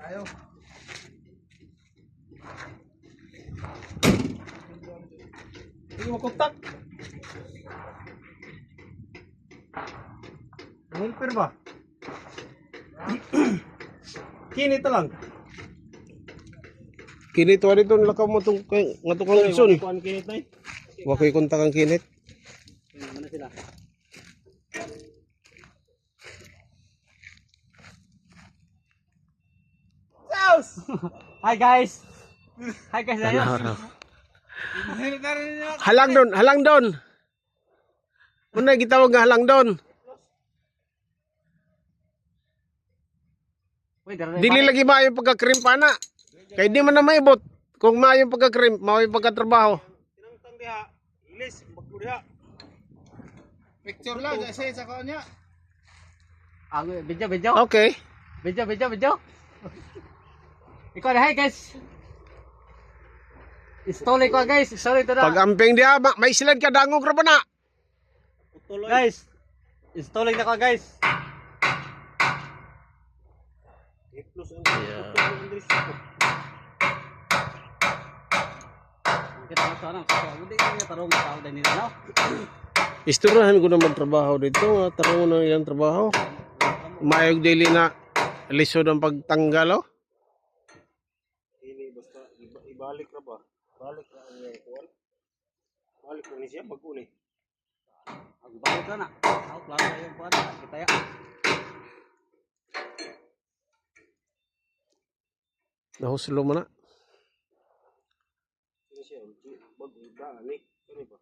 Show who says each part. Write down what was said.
Speaker 1: Ayaw. Hindi mo kontak. Helper ba? Kinito lang.
Speaker 2: Kinit wa dito nilakaw mo itong nga tukang Edson.
Speaker 1: Kuan kinit na eh.
Speaker 2: Wakoy kontak ang kinit.
Speaker 1: Mana sila? Hi guys. Hi guys.
Speaker 2: Halang doon. Muna gitawag nga halang doon. Dili lagi maayo pagka-cream pana. Kay di man na maibot. Kung maayo pagka-cream, maayo pagka-trabaho.
Speaker 1: Tinangtang diha. Ilis, bagmo diha. Picture lang kasi sa kanya. Video.
Speaker 2: Okay.
Speaker 1: Video. Ikaw na, hi guys. Istole ko guys, sorry to na.
Speaker 2: Pag amping diha, may silad ka dangog ra pa na.
Speaker 1: Guys, installing na ko guys.
Speaker 2: Isturahan ko na magtrabaho dito. Tarong na yung trabaho. Mayog dili na lisod ang pagtanggal. Oh.
Speaker 1: Ini basta ibalik na ba? Balik na ang iyang kuwan. Balik na ni siya bago ni. Ang balik na na. Ako klaro na yung kuwan. Kita ya.
Speaker 2: Nahuslo mo na.
Speaker 1: Ini siya bago ba ni. Kani ba?